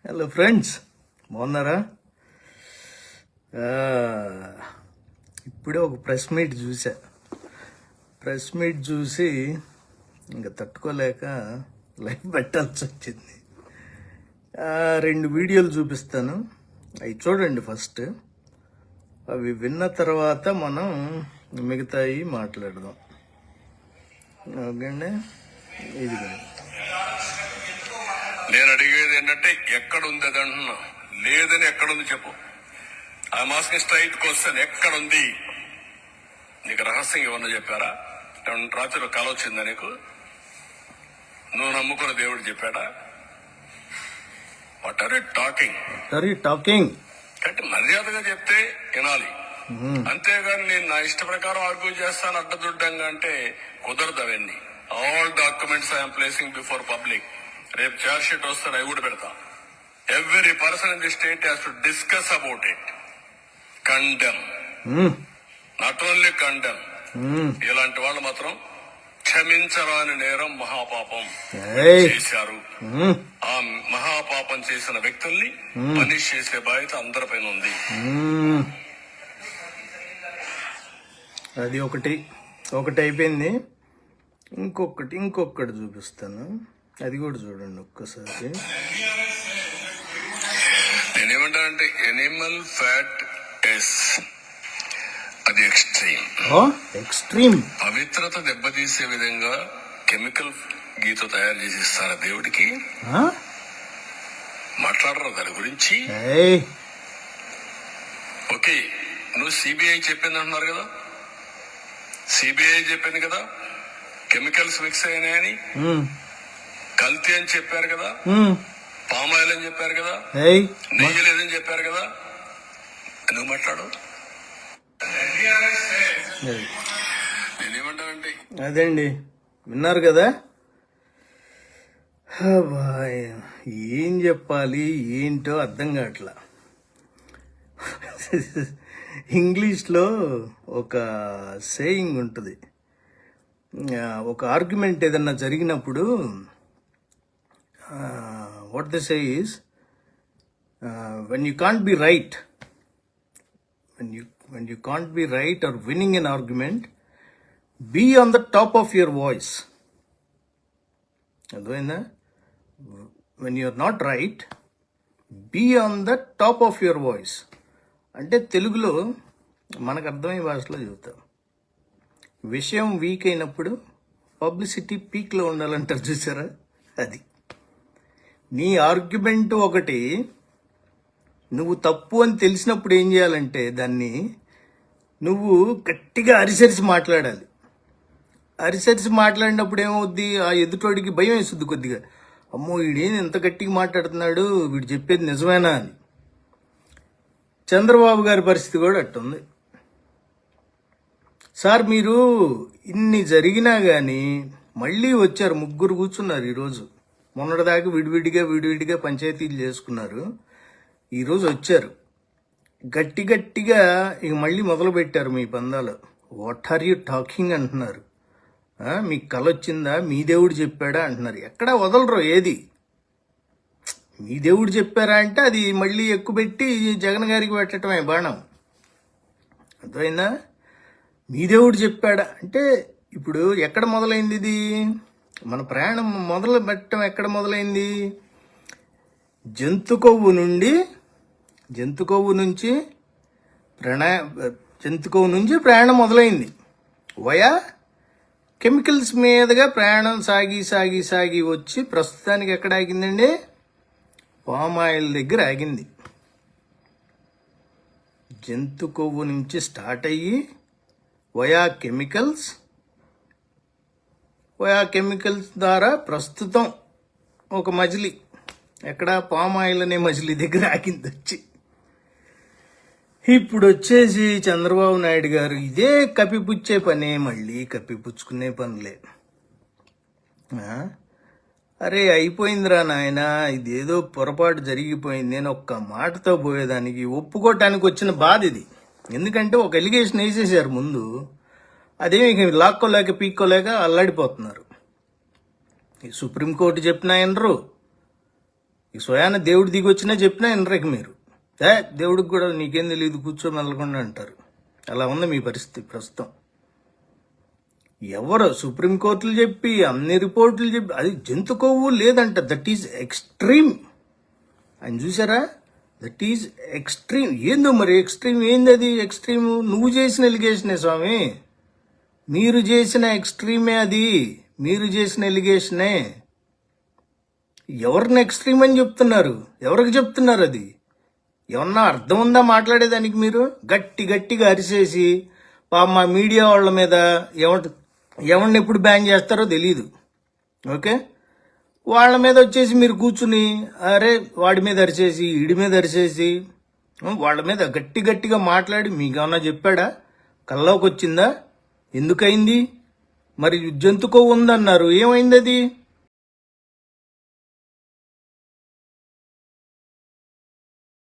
Hello friends, బాగున్నారా? ఇప్పుడే ఒక ప్రెస్ మీట్ చూసి ఇంకా తట్టుకోలేక లైవ్ పెట్టాల్సి వచ్చింది. 2 వీడియోలు చూపిస్తాను, అవి చూడండి ఫస్ట్. అవి విన్న తర్వాత మనం మిగతాయి మాట్లాడదాం. ఓకేండి, ఇది నేను అడిగేది ఏంటంటే ఎక్కడుంది అది అంటున్నా. లేదని ఎక్కడుంది చెప్పు. ఆ మాస్క్ స్ట్రైట్ క్వశ్చన్, ఎక్కడుంది? నీకు రహస్యం ఏమన్నా చెప్పారా? రాత్రిలో కల వచ్చిందా నీకు? నువ్వు నమ్ముకున్న దేవుడు చెప్పాడా? What are you talking? అంటే మర్యాదగా చెప్తే వినాలి, అంతేగాని నేను నా ఇష్ట ప్రకారం ఆర్గ్యూ చేస్తాను అడ్డదుడ్డంగా అంటే కుదరదు. అవన్నీ all documents I'm placing before public. రేపు చార్జ్ షీట్ వస్తాను, అవి కూడా పెడతా. Every person in the state has to discuss about it, condemn, not only condemn. ఇలాంటి వాళ్ళు మాత్రం క్షమించరాని నేరం, మహాపాపం చేశారు. ఆ మహాపాపం చేసిన వ్యక్తుల్ని పనిష్ చేసే బాధ్యత అందరిపైన ఉంది. అది ఒకటి అయిపోయింది. ఇంకొకటి చూపిస్తాను, అది కూడా చూడండి ఒక్కసారి. నేనేమంటానంటే ఎనిమల్ ఫ్యాట్ ఎస్, అది ఎక్స్ట్రీమ్. పవిత్రత దెబ్బతీసే విధంగా కెమికల్ గీతో తయారు చేసి ఇస్తారా దేవుడికి? మాట్లాడరా దాని గురించి? ఓకే, నువ్వు సిబిఐ చెప్పింది అంటున్నారు కదా, సిబిఐ చెప్పింది కదా కెమికల్స్ మిక్స్ అయినాయని, కల్తీ అని చెప్పారు కదా, పామాయిల్ అని చెప్పారు కదా, నెయ్యి లేదని చెప్పారు కదా. నువ్వు మాట్లాడు. నేనేమంటానంటే అదండి, విన్నారు కదా. ఏం చెప్పాలి ఏంటో అర్థం కావట్లా. ఇంగ్లీష్లో ఒక సేయింగ్ ఉంటుంది, ఒక ఆర్గ్యుమెంట్ ఏదన్నా జరిగినప్పుడు what the say is, when you can't be right or winning an argument, be on the top of your voice. అర్థమైందా? when you are not right, be on the top of your voice అంటే తెలుగులో మనకు అర్థమయ్యే భాషలో చెబుతాం. విషయం week అయినప్పుడు publicity పీక్లో ఉండాలంటారు చూసారా, అది. నీ ఆర్గ్యుమెంట్ ఒకటి, నువ్వు తప్పు అని తెలిసినప్పుడు ఏం చేయాలంటే దాన్ని నువ్వు గట్టిగా అరిసరిసి మాట్లాడాలి. అరిసరిసి మాట్లాడినప్పుడు ఏమవుద్ది, ఆ ఎదుటోడికి భయం వేస్తుంది కొద్దిగా. అమ్మో, వీడేం ఎంత గట్టిగా మాట్లాడుతున్నాడు, వీడు చెప్పేది నిజమేనా అని. చంద్రబాబు గారి పరిస్థితి కూడా అట్టుంది. సార్, మీరు ఇన్ని జరిగినా కానీ మళ్ళీ వచ్చారు, 3 కూర్చున్నారు ఈరోజు. మొన్నటిదాకా విడివిడిగా పంచాయతీలు చేసుకున్నారు, ఈరోజు వచ్చారు గట్టిగా. ఇక మళ్ళీ మొదలు పెట్టారు మీ పందాలు. వాట్ ఆర్ యూ టాకింగ్ అంటున్నారు. మీకు కల వచ్చిందా, మీ దేవుడు చెప్పాడా అంటున్నారు. ఎక్కడా వదలరు ఏది. మీ దేవుడు చెప్పారా అంటే అది మళ్ళీ ఎక్కువ పెట్టి జగన్ గారికి పెట్టడమే బాణం. అర్థమైందా? మీ దేవుడు చెప్పాడా అంటే ఇప్పుడు ఎక్కడ మొదలైంది ఇది? మన ప్రయాణం మొదలు పెట్టడం ఎక్కడ మొదలైంది? జంతు కొవ్వు నుంచి ప్రయాణం మొదలైంది. వయా కెమికల్స్ మీదుగా ప్రయాణం సాగి వచ్చి ప్రస్తుతానికి ఎక్కడ ఆగిందండి? పామాయిల్ దగ్గర ఆగింది. జంతు కొవ్వు నుంచి స్టార్ట్ అయ్యి వయా కెమికల్స్ ద్వారా ప్రస్తుతం ఒక మజిలీ, ఎక్కడ పామాయిల్ అనే మజిలీ దగ్గర ఆగింది వచ్చి. ఇప్పుడు వచ్చేసి చంద్రబాబు నాయుడు గారు ఇదే కప్పిపుచ్చే పనే, మళ్ళీ కప్పిపుచ్చుకునే పనులే. అరే అయిపోయిందిరా నాయన, ఇదేదో పొరపాటు జరిగిపోయింది, నేను ఒక్క మాటతో పోయేదానికి ఒప్పుకోవటానికి వచ్చిన బాధ ఇది. ఎందుకంటే ఒక ఎలిగేషన్ వేసేసారు ముందు, అదేమి లాక్కోలేక పీక్కోలేక అల్లాడిపోతున్నారు. సుప్రీంకోర్టు చెప్పినా వినరు, ఈ స్వయాన దేవుడు దిగి వచ్చినా చెప్పినా వినరేక మీరు. దేవుడికి కూడా నీకేం తెలియదు కూర్చో మెదలకుండా అంటారు. అలా ఉంది మీ పరిస్థితి ప్రస్తుతం. ఎవరు సుప్రీంకోర్టులు చెప్పి అన్ని రిపోర్టులు చెప్పి అది జంతు కొవ్వు లేదంట. That is extreme. ఆయన చూసారా? That is extreme. ఏందో మరి ఎక్స్ట్రీమ్ ఏంది? అది ఎక్స్ట్రీమ్ నువ్వు చేసిన ఎలిగేషనే స్వామి. మీరు చేసిన ఎక్స్ట్రీమే అది. మీరు చేసిన ఎలిగేషనే. ఎవరిని ఎక్స్ట్రీమ్ అని చెప్తున్నారు? ఎవరికి చెప్తున్నారు? అది ఏమన్నా అర్థం ఉందా మాట్లాడేదానికి? మీరు గట్టిగా అరిసేసి మా మీడియా వాళ్ళ మీద ఎవరిని ఎప్పుడు బ్యాన్ చేస్తారో తెలీదు. ఓకే, వాళ్ళ మీద వచ్చేసి మీరు కూర్చుని అరే వాడి మీద అరిచేసి ఈడి మీద అరిచేసి వాళ్ళ మీద గట్టిగా మాట్లాడి మీకేమన్నా చెప్పాడా? కల్లోకి వచ్చిందా? ఎందుకయింది? మరి జంతుకో ఉందన్నారు, ఏమైంది అది?